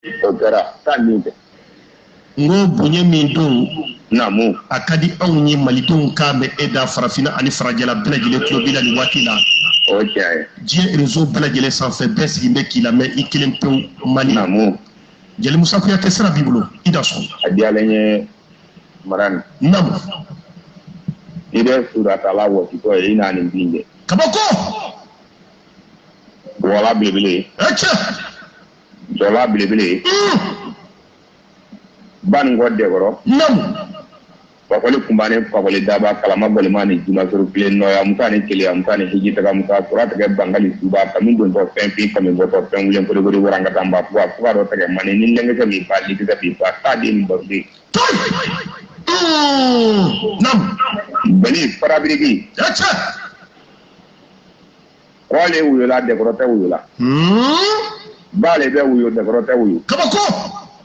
Okera tanite ngo bonye min don namu akadi awni malidon kabe eda farafina ani farajala blajile klobila ni watila okay je réseau blajile sans fait bes yimbe kila me ikilen pe mali namu Djely Moussa Kouyaté sera bibulo idaso adialenye maran namu ide surata la woti to ina ni binde kabako wala bilibili acha dola bilibili ban godde goro namu wakoli kumbane wakoli daba kalama bolimani juma suru pile noya mutani kele mutani hiji taga muta kurata ke bangali suba kamin don to pempi kamin go to pengulen ko gori waranga tamba fuwa do tage mani ni lenge ke mi pali ke bi pa tadi mi bordi namu bani parabirigi acha wale wuyo la Dekoro te wuyo la bale be wuyo Dekoro te wuyo kabako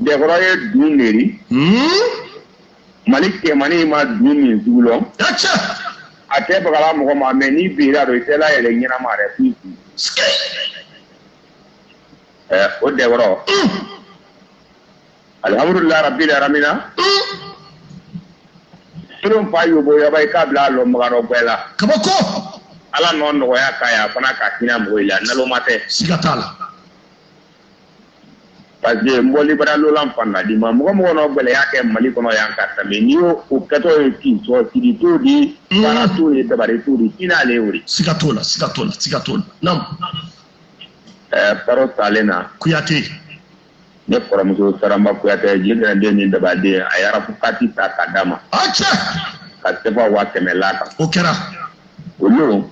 Dekoro ye duneri Malik ke mani ma dumi sulo acha ate bagala mo ma me ni bira do itela ele nyina ma re fi o Dekoro alhamdulillah rabbil alamin surum fa yo bo ya bay kabla lo magaro bela kabako ala non no ya kaya fana ka kina mo ila nalo mate sigatala parce que mboli bara lo lam fanda di ma mo no bele yake mali kono yanka tambe ni o kato e ki so ti to di para to e dabare to di ina le wuri sigatola nam paro salena Kouyaté ne promoso saramba Kouyaté jidra de ni dabade ayara fukati ta kadama acha ka tefa wa kemelaka okera ulu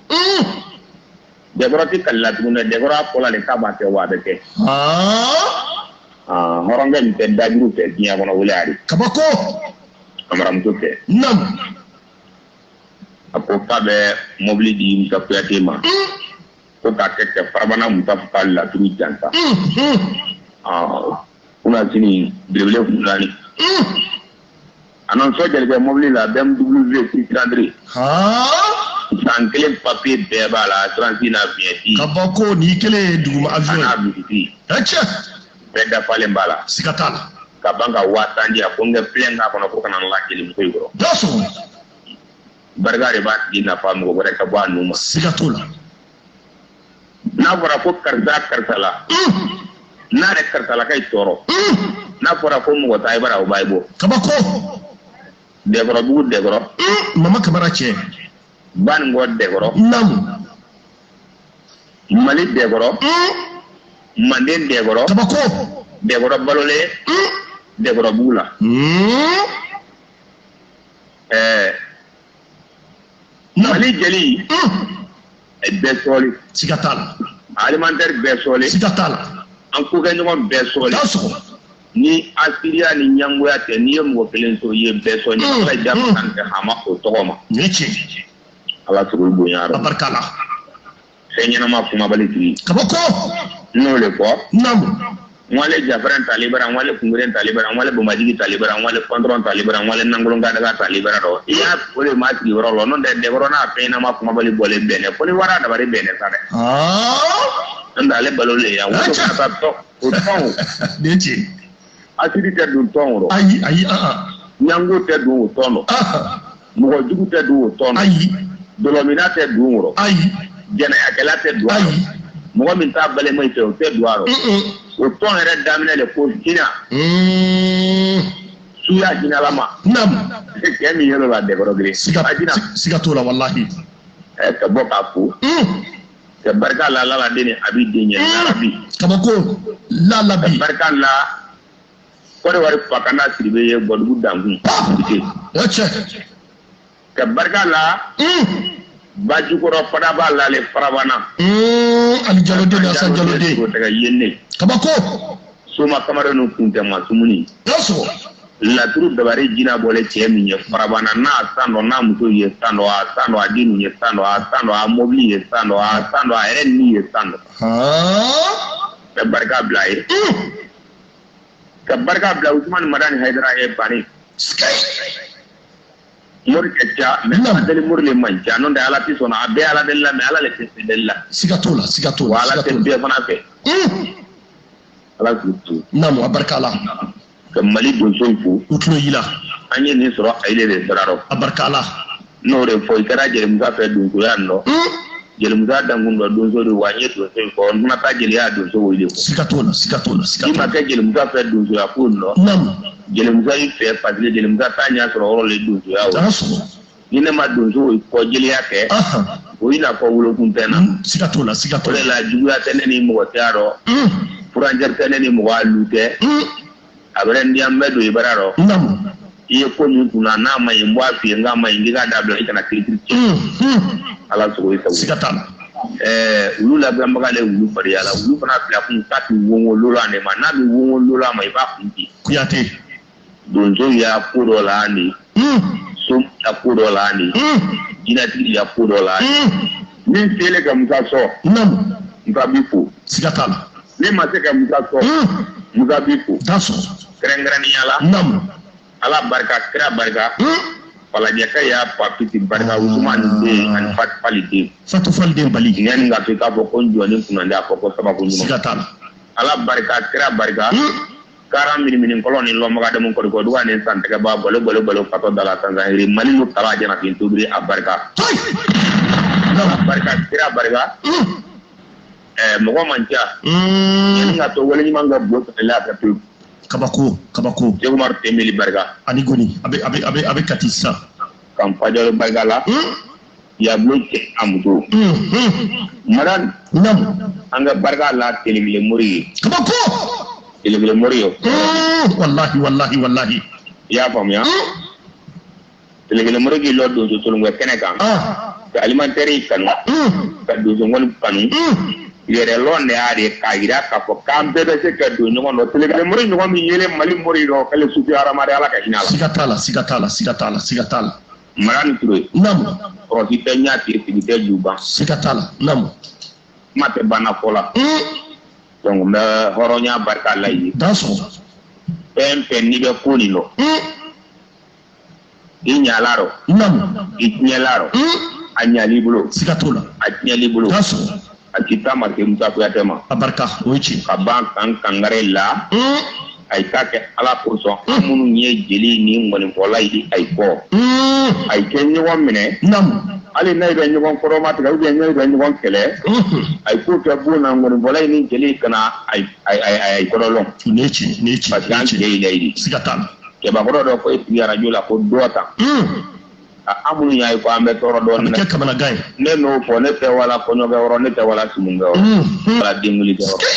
Dekoro ti kala tuguna Dekoro apola le kaba ke wa de ke horonga ni te dajuru te tiya kono wulari kabako amaram to ke nam apo kabe mobili di Moussa Kouyaté ma ko ka ke farabana Moussa la turu janta kuna sini bilebele fulani anon so jeli mobili la BMW 633 san kelen papier bɛɛ b'a la transi na fiɲɛti kabako ni kele duguma avion n'a bisiti acha bɛɛ dafalen b'a la sigatala ka ban ka 1000 a ko n kɛ filɛ k'a kɔnɔ ko kana n la jeli muso in kɔrɔ daso barika de b'a tigi nafa mɔgɔ wɛrɛ ka bɔ a nu ma sigatola n'a fɔra ko karisa la n'a yɛrɛ karisala ka tɔɔrɔ n'a fɔra ko mɔgɔ ta i bara o b'a bɔ kabako Dekoro bugu Dekoro mama kabara cɛ ban ngo Dekoro namu Mali Dekoro Manden Dekoro kabako Dekoro balole Dekoro bula Mali Djely besoli sigatala alimentaire besoli sigatala an ko kɛ ɲɔgɔn besoli daso ni asiriya ni ɲangoya tɛ ni ye mɔgɔ kelen so ye besoli ala jamu kan tɛ hama o tɔgɔ ma ni cɛ ala sogo bonya ra abarkala fɛn ɲɛnama kumabali tigi kabako n'o le fɔ namu wale jafran talibara wale kungren talibara wale bomajigi talibara wale kontron talibara wale nangolon gadaga talibara do iya ole ma tigi woro lo non de Dekoro na pe na ma kumabali bole bene poli wara da bari bene sare ndale balole ya wo ta to o ton deje asiri te dun ton ro ayi nyango te dun o ton mo jugu te dun o ton ayi dolomina te dun ro ayi jena akela te dun ayi mo min ta bale mai te o te dun ro o ton yɛrɛ daminɛ le ko Kina suya Kina lama nam kɛ min yɛlɛ la Dekoro gere sigatola wallahi ka bɔ k'a fo ka barika la la deni abi denye arabi kabako la labi barika la kore wari pakana siribe ye bodugu dangun acha ka barika la bajukoro fada ba la le farabana ali jalode na san jalode ko daga yenne kabako soma kamara no kunte masumuni daso la turu dabare jina bole cɛ min ye farabana na sando na muso ye sando a dinu ye sando a mobili ye sando a yɛrɛ ni ye sando ka barika bila ye ka barika bila Usman Madani Haidara ye bani mori ka ca mais adeli mori le man ca non de ala ti sɔnna a bɛɛ ala de la mais ala le tɛ se de la sigatola wa ala tɛ bɛɛ fana fɛ ala kutu namu abarkala ka mali donso fo utlo yila anye ni soro aile de sararo abarkala no re fo ikara Djely Moussa fe donso ya no Djely Moussa dangundo donso de wanye donso fo na ta Djely ya donso wo ile sikatola ima ka Djely Moussa fe donso ya ko no namu Djely Moussa yi fe padile Djely Moussa tanya soro oro le donso ya o ni ne ma donso ko Djely ya ke o ina ko wulo kuntena sikatola la juya tene ni mo tiaro furanjar tene ni mo alute abren dia medo ibararo namu iye ko ni kuna na ma yimbo afi nga ma ingiga dabla ikana kritri ala so isa sikatala ulula gamba kale ulu fari ala ulu fana pla kun tati wongo lola ne ma na bi wongo lola ma iba kunti Kouyaté donzo ya kodo la ni so ya kodo la ni jinati ya kodo la ni sele ka Moussa namu Mkabifu sikatala ni maseka Moussa Mkabifu daso kerengrani ala namu ala barka kira barka wala jaka ya papiti barka Usman de an fat palite fatu falde bali ngani nga fika ko konjo ni kunanda ko ko sababu ni sikatala ala barka kira barka karam mini koloni lo maga de mon ko duwa ne sante ka ba bolo kato dala Tanzania mali no tala jana fin tudri abarka barka kira barka mo ko mancha ni nga to wala ni manga bo la ka tu kabako je Umar temeli barka ani goni abe katisa kampanya barka la ya bloke amudo maran namu anga barka la telemile muri kabako telemile muri wallahi ya fam ya telemile muri ki lo do to ngwe keneka ka alimentaire kanu ka do ngol kanu yere londe ari kaira ka ko kambe de se ka do ngono telemile muri ngono mi yele mali muri do kale sufi aramare ala ka hinala sikatala Madani Touré namu o hitanya ti ti juba sikatala namu mate bana fola donc me horonya barka lay daso pempe ni be kunino inyalaro namu inyalaro anyali bulo sikatola anyali bulo daso akita marke Moussa Kouyaté ma abarka oichi kaban kangare la ay kake ala kurso amunu nye Djely ni ngoni fola idi ay ko ay kenyo wamene namu ali nay be ngon foromati ga ubi nay be ngon kele ay ko to buna ngoni fola ni Djely kana ay korolon nechi Djely sikatala ke ba ko do ko itiya rajula ko dota amunu yaay ko ambe toro don ke kamana gay ne no fo ne te wala ko nyoga woro ne te wala sumunga wala dinguli de woro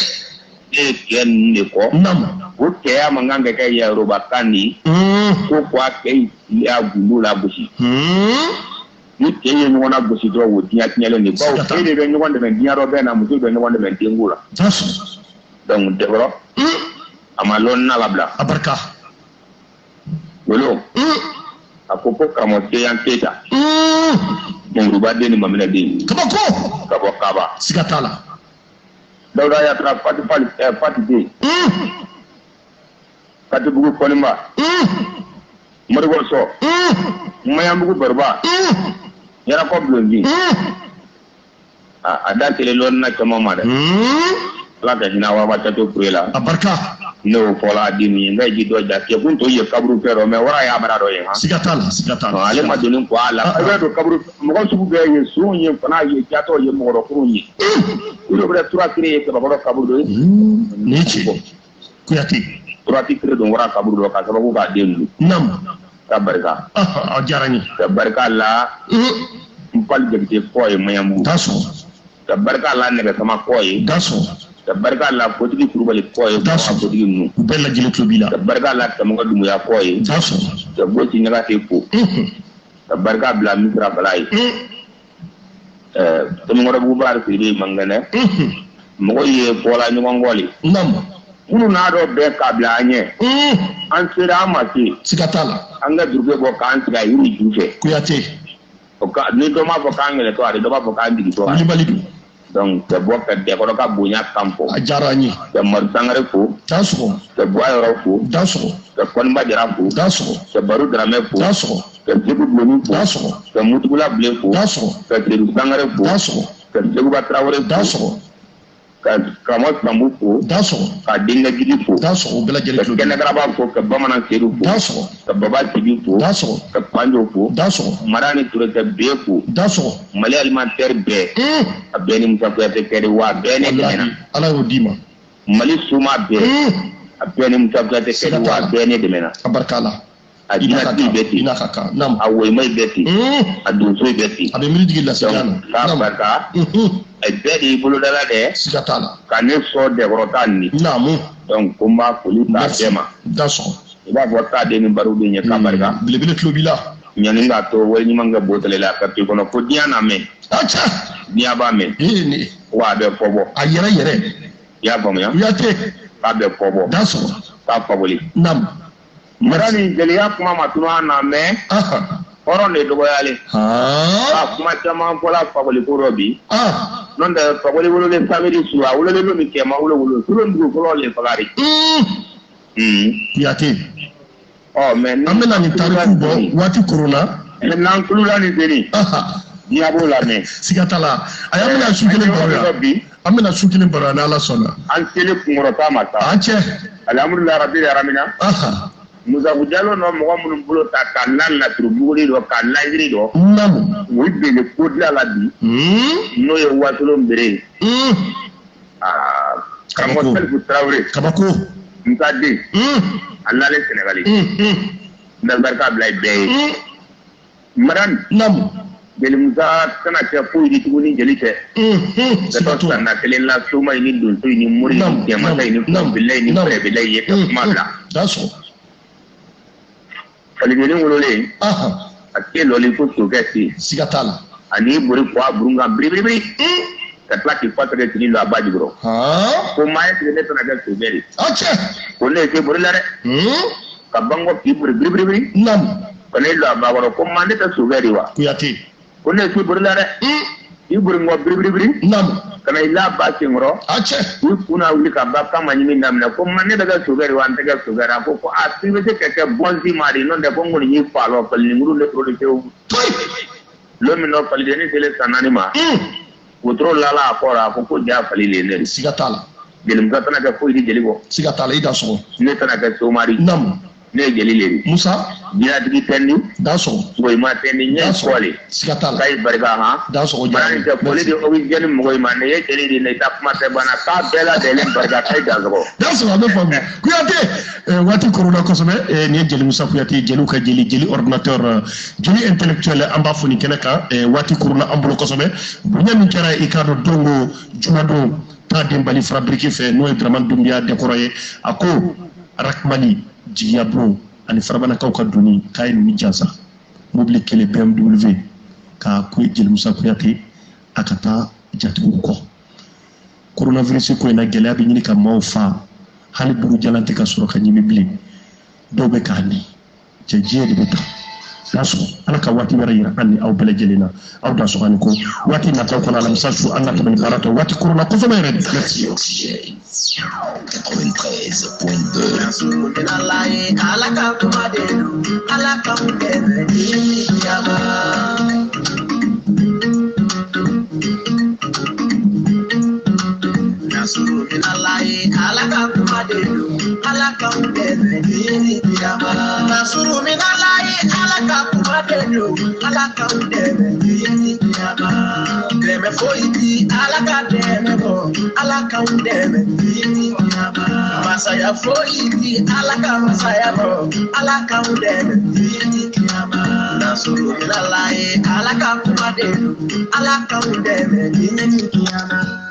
e ken ne ko namu o ke ya manganga ke ya roba kani ko kwa ke ya gulu la bushi ni ke ye ngona bushi do wo tiya tiya le ne ba o ke de ngona de tiya ro be na mu de ngona de tingula daso donc Dèkoro amalon na labla abarka wolo akoko kamo ke yan teta ruba de ni mamela de kabako kaba sikatala dawda ya tra pati de kati bugu konima murgo so mayambugu barba yara ko blongi ada tele lon na kama mada la ga hina wa bata to kuela abarka no fola dimi ngai ji do ja ke kunto ye kabru pero me wara ya bara do ye ha sikatala ale ma donin ko ala ka do kabru mo ko subu be ye su ye kana ye jato ye mo ro kuru ye ilo bre tura kire ke ba ko kabru do nechi Kouyaté tura kire do wara kabru do ka sababu ka delu namu tabarka jarani tabarka la mpal jegte ko ye mayambu daso tabarka la ne kama ko ye daso tabarka la kotigi kurubali koye daso kotigi nu bella Djely klobila tabarka la tamuga dumu ya koye daso taboti nyaga te ko tabarka bla misra balai tamuga bu bar fi mangane mo ye bola ni ngoli namu unu na do be kabla anye an sira amati sikatala anga durbe bo kan sira yuri jufe Kouyaté o ka ni do ma bo kan ngele to ari do ma bo kan digi to balidu donc te bo ka Dèkoro ka bonya kampo jarani te mar sangare ko daso te boyo ko daso te kon badira ko daso te baru drame ko daso te jibu boni ko daso te mutugula ble ko daso te sangare ko daso te jibu batrawre ko daso ka mo sambu fo daso ka dinga gidi fo daso o bela jeli ka kenna garaba fo ka bamanan seru fo daso ka baba tibi fo daso ka panjo fo daso Madani Touré ka be fo daso mali alimentaire be a Beni Moussa Kouyaté kere wa bene demena ala yo dima mali suma be a Beni Moussa Kouyaté kere wa bene demena abarkala a dina ti beti ina kaka nam a woy may beti a dunso beti abe miri digi la sigana ka barka e bedi bulu dala de sigatala ka ne so de rotan ni namu donc komba foli ta tema daso ila bota de ni baru de nya ka barka bilebile klobila nyani nga to wol ni manga botale la ka ti kono ko diana me acha dia ba me ni wa be fobo ayere yere ya bom ya Kouyaté ka be fobo daso ka foboli nam Madani Djely ya kuma matuna na me horon de dogo yale kuma chama pola faboli ko robi non da faboli wolo le family suwa wolo le mi kema wolo sulo ndu ko le fagari Kouyaté oh men amena ni tariku bo wati corona nan kulula ni deni dia bola me sigatala ayamena sukile baro amena sukile baro na ala sona an tele kungoro ta mata ache alhamdulillah rabbil alamin Moussa Kouyaté no mo mun bulo ta kanal na trubuli do kanal do namu oui be le kodla la bi no ye watulo mbere kamo tel Traoré kabako ntade Allah le Sénégalais na barka blay be maran namu Djely Moussa kana ta ko yi tuguni Djely te da to na kelen la suma ni dun to ni muri ni mata ni billahi ni pre billahi ye kuma la daso Aligeni ngolole ake loli ko sogeti sigatala ani buri kwa burunga bribri katla ki patre tini lo abadi bro ko mai tene to na ga sogeri ache ko ne ke buri lare kabango ki buri bribri nam ko ne lo abagoro ko mande ta sogeri wa Kouyaté ko ne ke buri lare ki buri ngo bribri nam kana ila ba singro ache kuna uli ka ba kama nyimi namna ko mande daga sogeri wa antega sogera ko activité ke bonzi mari non de bongo ni falo ko ni nguru le production lo mi no pali ni tele sananima wotro lala akora ko ja pali le ne sigatala Djely Moussa tana ka foyi di Djely ko sigatala ida so ne tana ka so mari nam ne Djely le Moussa dia digi tendi daso goy ma tendi nya kole sigatala kay barga ha daso o jani ka poli di owi jeni mo goy ma ne ye Djely di ne tap ma te bana ka bela de len barga kay daso daso abe famu Kouyaté wati corona kosome ni Djely Moussa Kouyaté Djely ka Djely ordinateur Djely intellectuel amba foni kenaka wati corona ambulo kosome nyami kera ikado dongo jumado ta dembali fabriqué fait no Dramane Doumbia Dèkoro ako rakmani jiyabro ani farabana kawka doni kay ni jansa mobile kele BMW ka ko Djely Moussa Kouyaté akata jatigu ko coronavirus ko ina gele abi ni ka mawfa hali buru jalante ka soro ka nyimi bili dobe ka ni je de beta naso alaka wati wara yira anni aw bele jelina aw da so ko wati na taw ko na message anna to ben barato wati corona ko fama red merci 'Masaya foiti alaka masaya mo alaka udeme kiyama nasuru minalaye alaka kumadelu alaka udeme kiyama